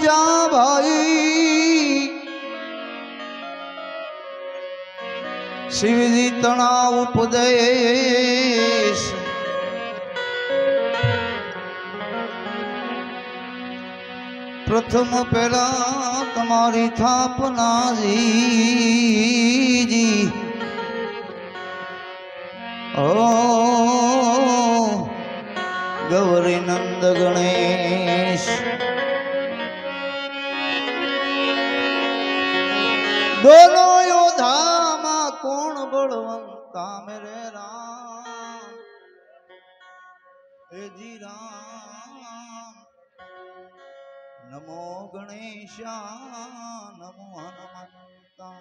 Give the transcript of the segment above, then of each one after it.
જા ભાઈ શિવજી તણાવ ઉપદેશ પ્રથમ પહેલા તમારી થાપના જી ઓ ગૌરી નંદ ગણેશ દોનો યોધામાં કોણ બળવંતા મેરે રામ હે જી રામ નમો ગણેશા નમો હનુમંતા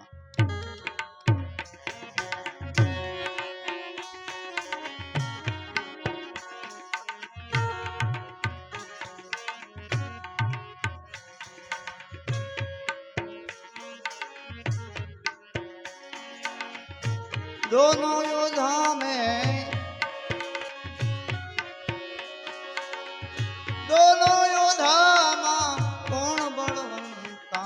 दोनों योद्धा में दोनों योद्धा में कौन बलवंता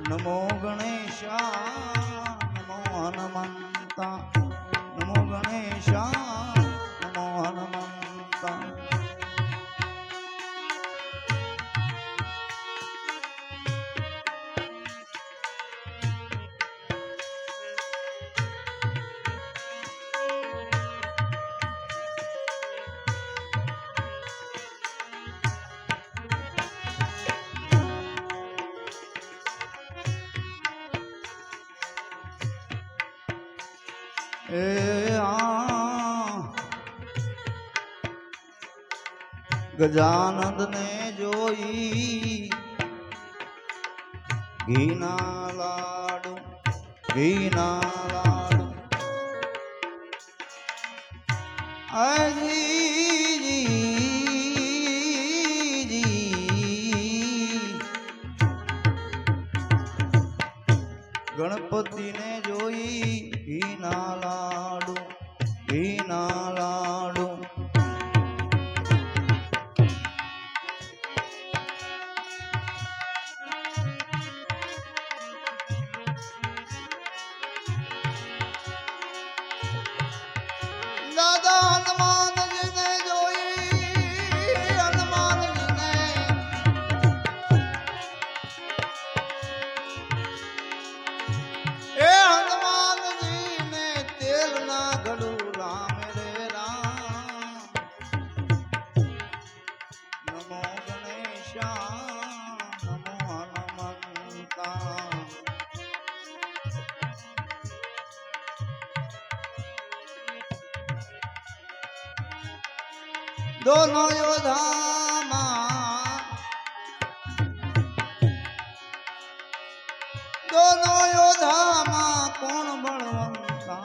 नमो गणेशा नमो हनुमंता नमो गणेशा नमो हनुमंता गजानंद ने जोई घीना लाडू गणपति ने जोई घीना लाडू दादा हनुमान जी ने जोई हनुमान जी ने ए हनुमान जी ने तेल ना घड़ू राम रे राम नमो गणेशा नमो हनुमंता दोनों योद्धा कौन बलवंता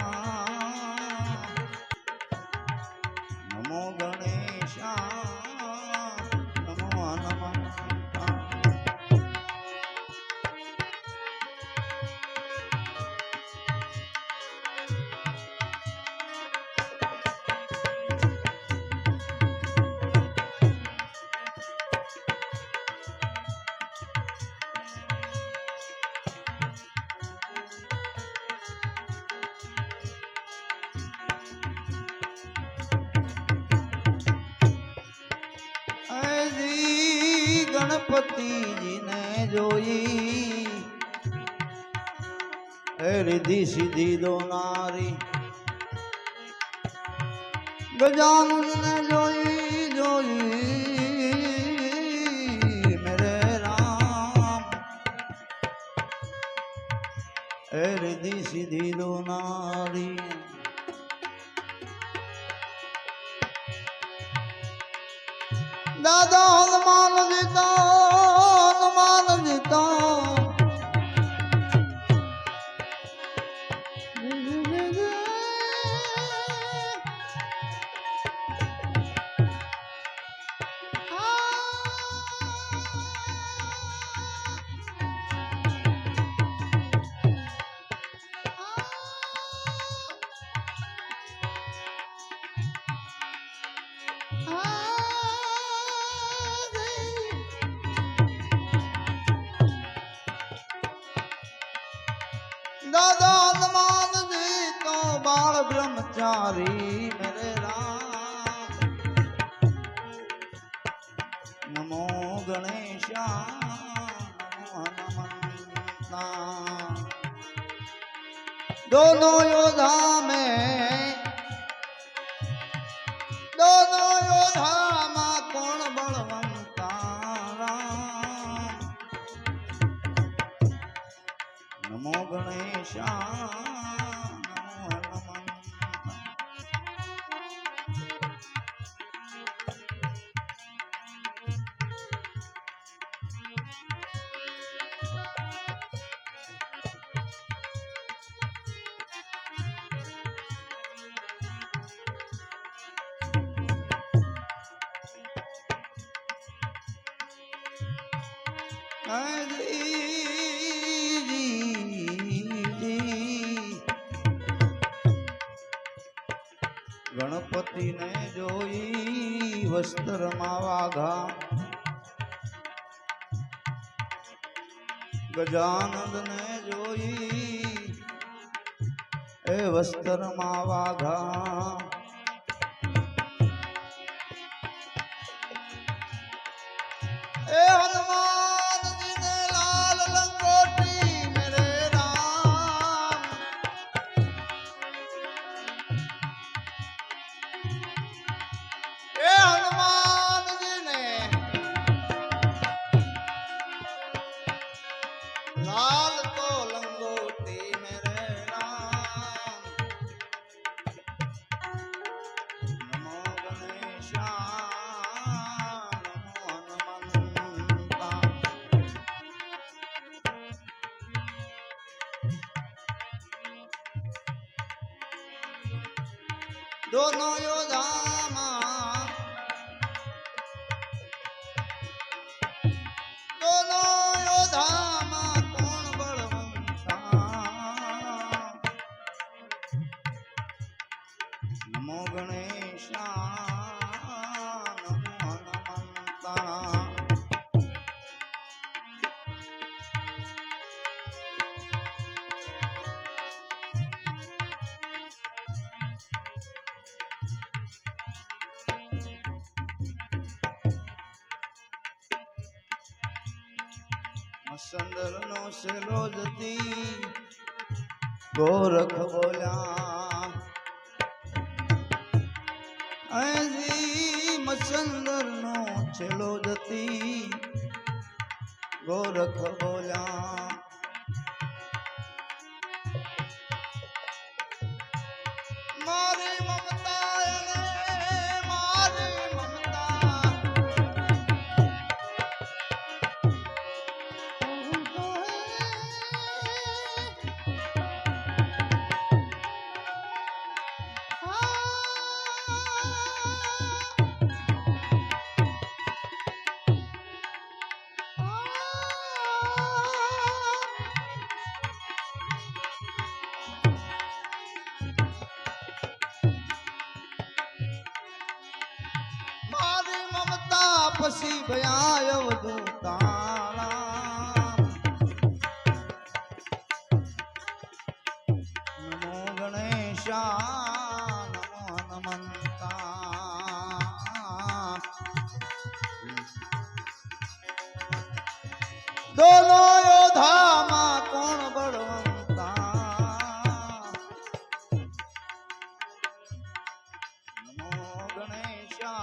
नमो गणेशा नमो हनुमंता गणपति जी ने जोई रिद्धि सिद्धि दो नारी गजानन ने जोई मेरे राम रिद्धि सिद्धि दो नारी दादा हनुमान जीता દાદા હનુમાનજી તો બાળ બ્રહ્મચારી મેરે રામ નમો ગણેશા નમો હનુમંતા दोनों योद्धा में कौन बलवंता राम नमो गणेशा नमो हनुमंता गणपति ने जोई वस्त्र मावाघा गजानंद ने जोई ए वस्त्र मावाघा ए हनुमान जी ने लाल लंगोटी मेरे राम ए हनुमान जी ने लाल तो लंगोटी मेरे राम नमो गणेशा दोनों योद्धा कौन बलवंता नमो गणेशा नमो हनुमंता मसंदर नो सेलो जती गोरख बोला ऐसी मसंदर नो सेलो जती गोरख बोला मारी ममता मारी ममता पसी भयाय दूतारा नमो गणेशा नमो हनुमंता दोनों योद्धा मां कौन बलवंता नमो गणेशा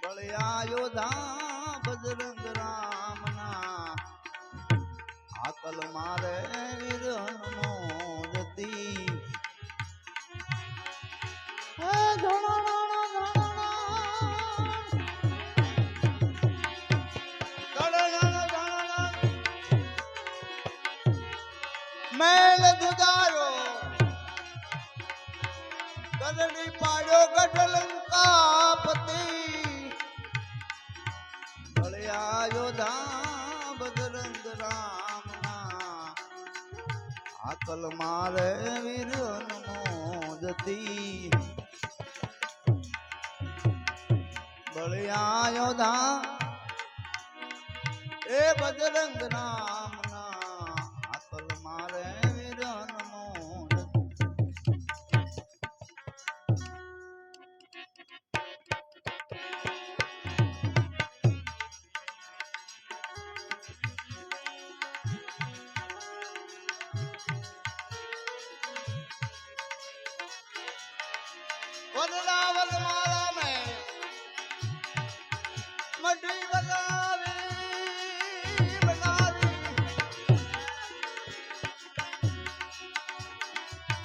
बलिया योधा बजरंग राम ना आकल मारे वीर हनुमोदती મેલ દુજારો ગઢડી પાડ્યો ગઢલંકા પતિ ભળ્યા યોધા બજરંગ રામના આકલ મારે વીર હનુમોદતી ભળ્યા યોધા એ બજરંગ નામના આકલ મારે વીર હનુમોદતી વનરાવન મારા મેં મઢી બનાવી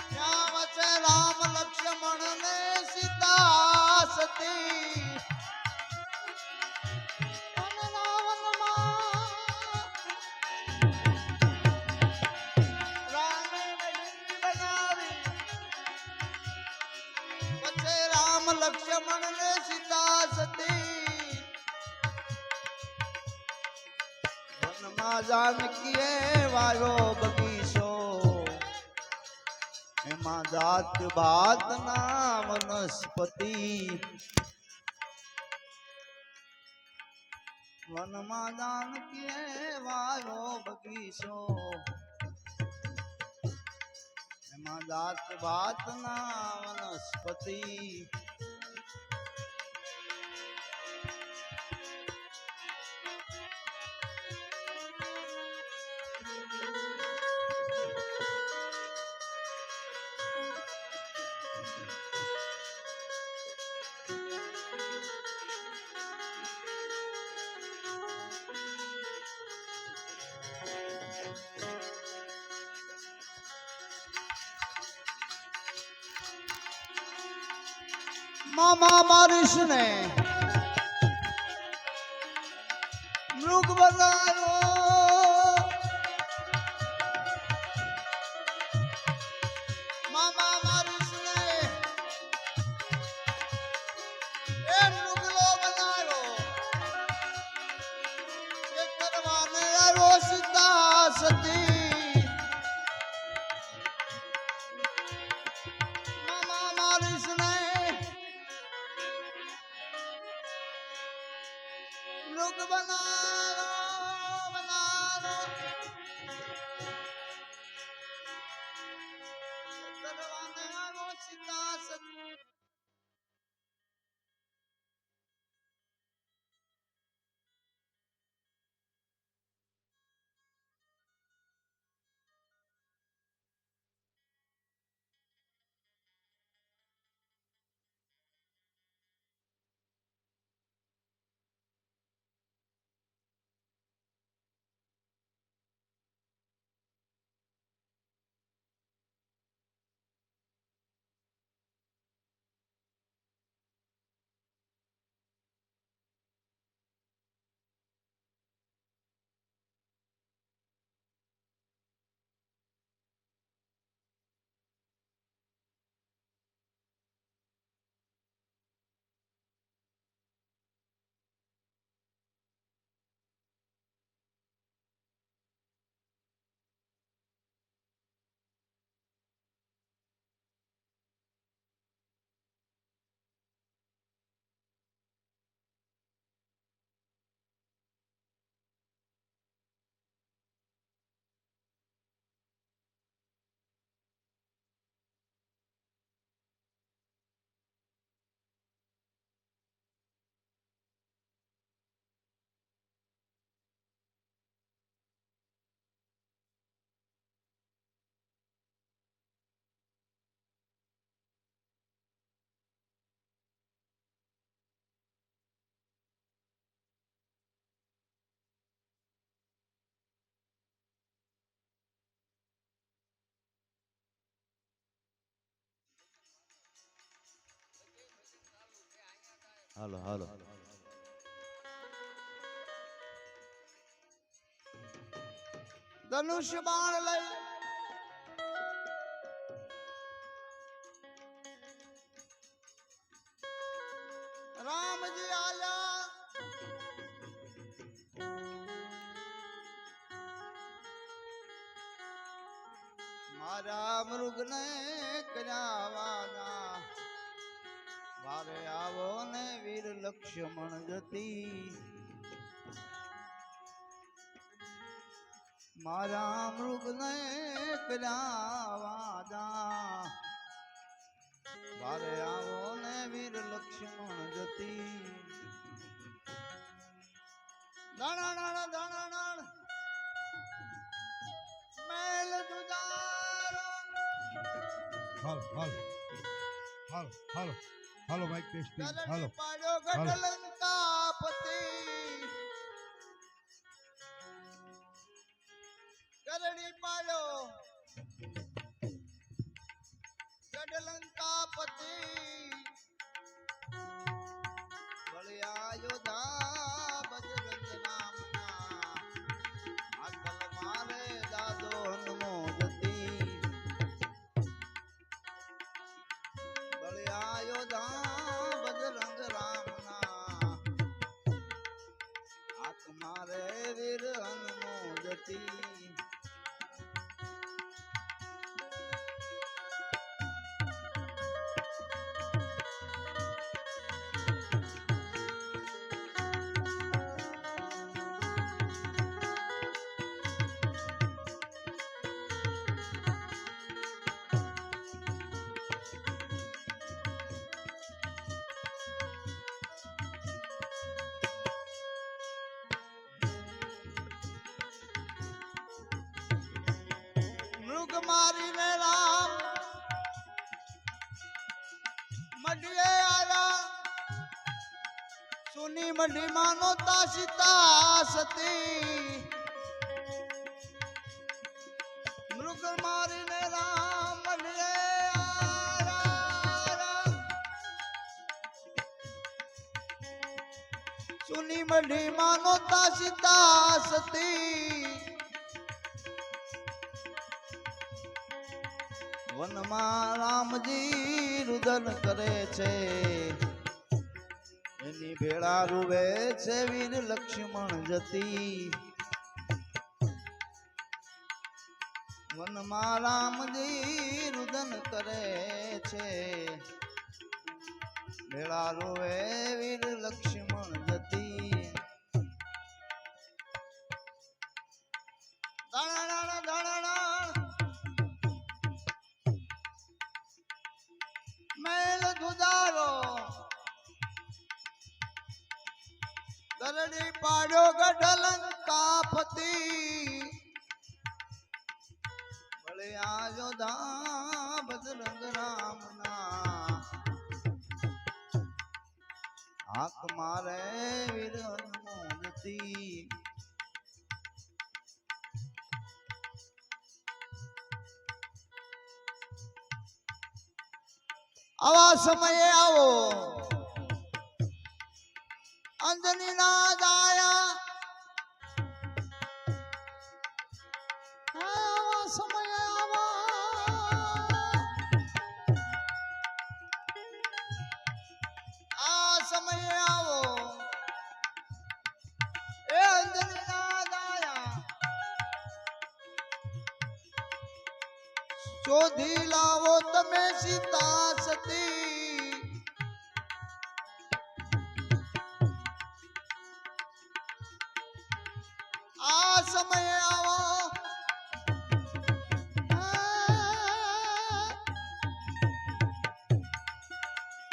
ત્યાં વચ્ચે રામ લક્ષ્મણ ને સીતા સતી વનરાવનમાં રામે મઢી બનાવી વચ્ચે રામ લક્ષ્મણ ને સીતા સતી વનમાં જાનકીએ વાયો બગીચો એમાં જાત ભાત ના વનસ્પતિ વનમાં જાનકીએ વાયો બગીચો એમાં જાત ભાત ના વનસ્પતિ મામા મારીશ ને મૃગ બનાવો મામા મારીશ ને એ મૃગલો બનાવો એ કરવાને આવ્યો સીતા સતી મામા મારીશ ને મૃગ બનાવો કરવાને આવ્યો સીતા સતી હાલો હાલો ધનુષ્ય બાણ લઈ રામજી આયા મારા મૃગને કર્યાવાના વારે આવો ને વીર લક્ષ્મણ જતી મારા મૃગને કર્યાવાના વારે આવો ને વીર લક્ષ્મણ જતી દાણા દાણા દાણા દાણ મેલ દુદારો હાલો માઈક ટેસ્ટિંગ હાલો પાડ્યો ગઢલંકાપતિ ગરડી પાડ્યો ગઢલંકાપતિ બળિયા યોધા બજરંગ નામના આકલ મારે દાદો હનુમો જતી બળિયા યોધા બજરંગ રામના આંખ મારે વીર હનુમો જતી મૃગ મારીને રામ મઢીએ આયા સુની મઢી માનો તા સીતા સતી મૃગ મારીને રામ મઢીએ આયા સુની મઢી માનો તા સીતા સતી વનમાં રામજી રુદન કરે છે એની ભેળા રૂવે છે વીર લક્ષ્મણ જતી વનમાં રામજી રુદન કરે છે ભેળા રૂવે વીર લક્ષ્મણ જતી દાણા દાણા દાણા મેલ દુદારો ગરડી પાડ્યો ગઢલંકાપતિ બળિયા યોધા બજરંગ રામના આંખ મારે વીર હનુમો જતી આવા સમયે આવો અંજની ના દાયા આવા સમયે આ સમયે આવો એ અંજની ના દાયા શોધી લાવો તમે સીતા સતી આ સમયે આવો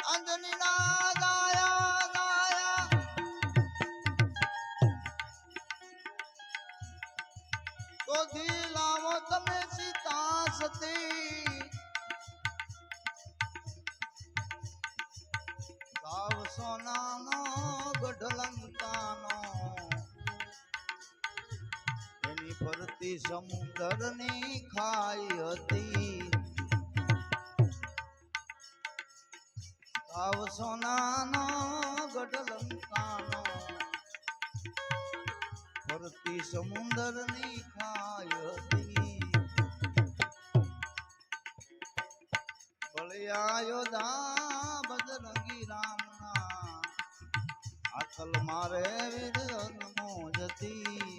અંજની ના દાયા દાયા શોધી લાવો તમે સીતા સતી સાવ સોનાનો ગઢલંકાનો એની ફરતી સમુદ્રની ખાઈ હતી સાવ સોનાનો ગઢલંકાનો ફરતી સમુદ્રની ખાઈ હતી બળિયા યોધા બજરંગી રામના આકલ મારે વીર અનમો જતી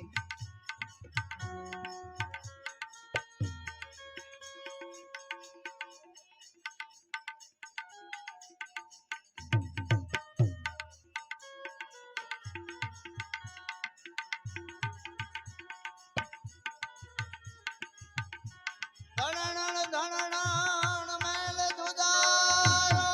ધણણ ધણણ મેલ દુધારો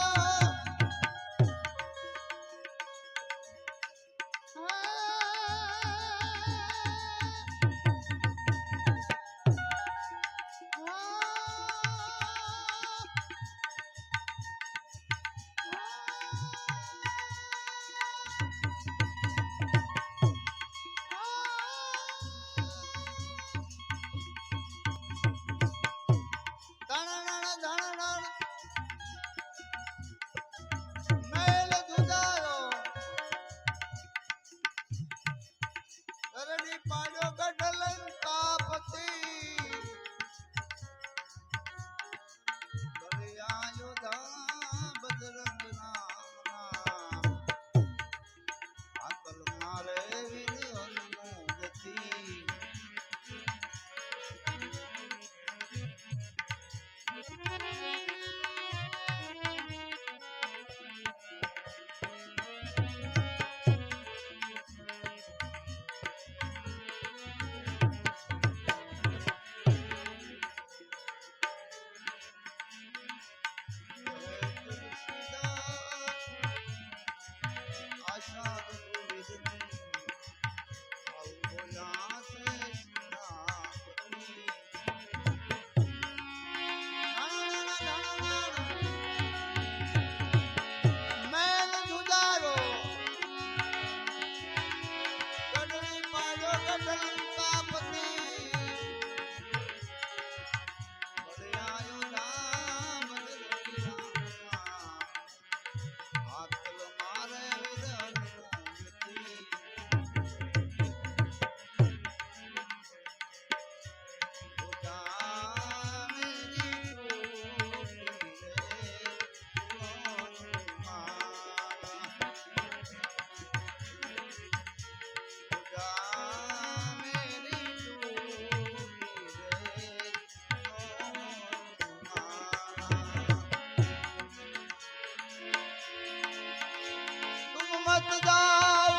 मत जाओ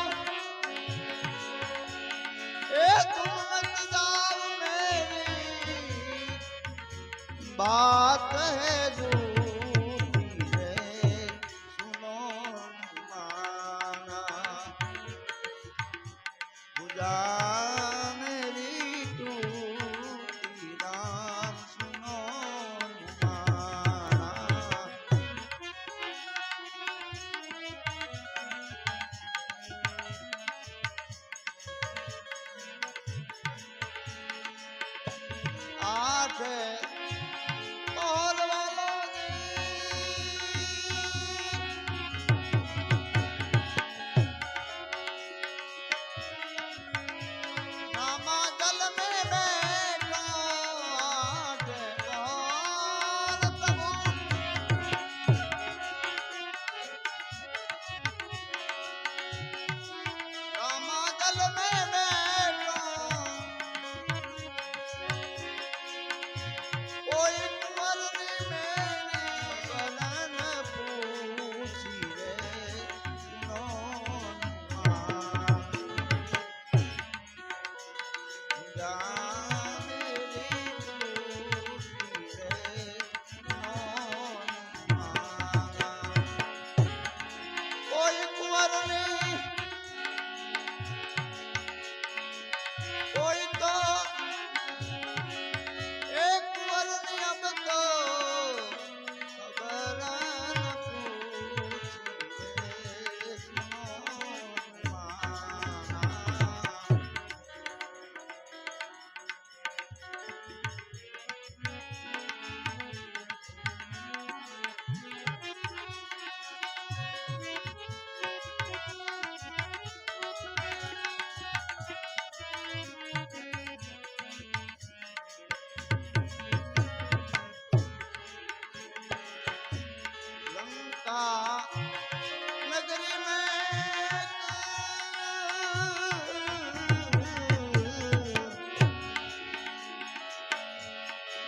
तुम मत जाओ मेरी बात है झूठी है सुनो माना बुझा मेरी टूटी राम सुनो माना आठ और वालों नामा जल में बैठो आठ और प्रभु नामा जल में बैठो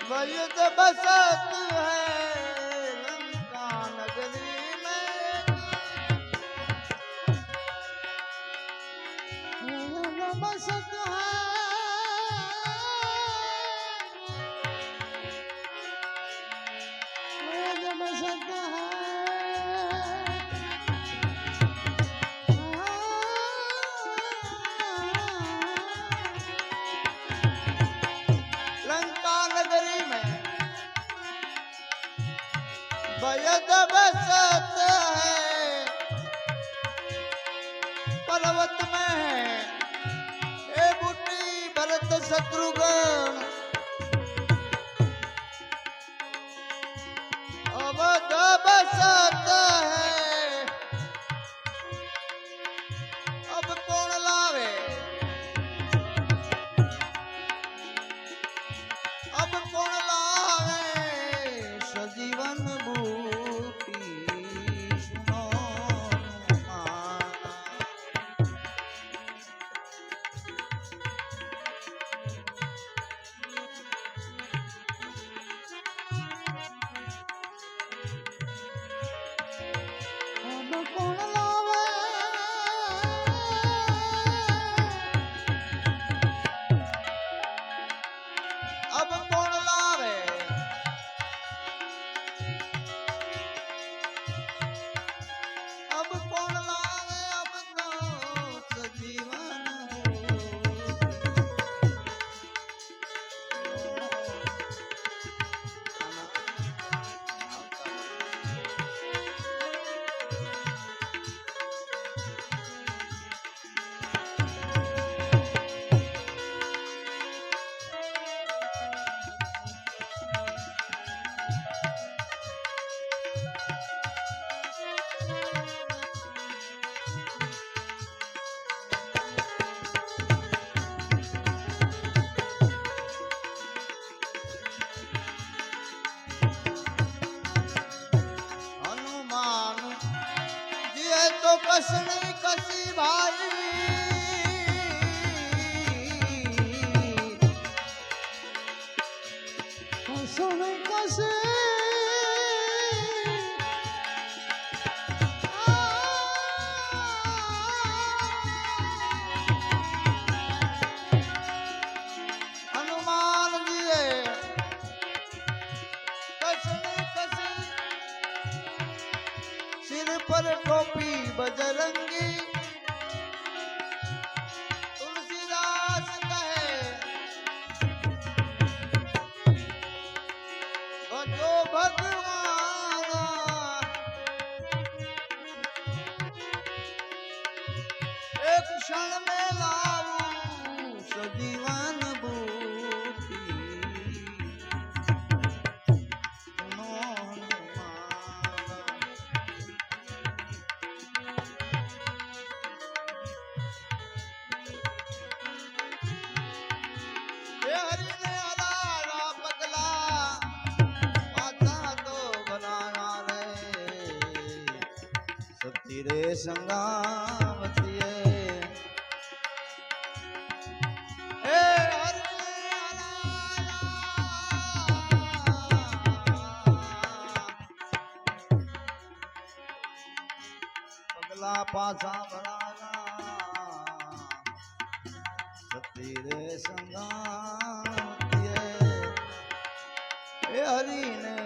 वयुत बसत है लंका नगरी में। वयुत बसत लंका नगरी में वयुत बसत है, पर्वत में है ए बुटी भरत शत्रुघ्न। अवध बसत है, अब कौन लावे, अब कौन लावे सजीवन बूटी। सुनो माना अब कौन लावे, अब कौन लावे, अब कौन लावे, अब तो सजीवन हनुमान जी है तो कसनी कसी भाई। कसनी कसी हनुमान जी है कसनी कसी, सिर पर टोपी बजरंगी। तुलसीदास कहे भजो भगवान, एक क्षण में लाऊं सजीवन बूटी। सुनो हनुमान हे हरि ने हराया पगला, पाता तो बनाना रे, सती रे संगावती है। हे हरि ने हराया पगला पासा बनाना, सती रे संगावती है। हे हरि ने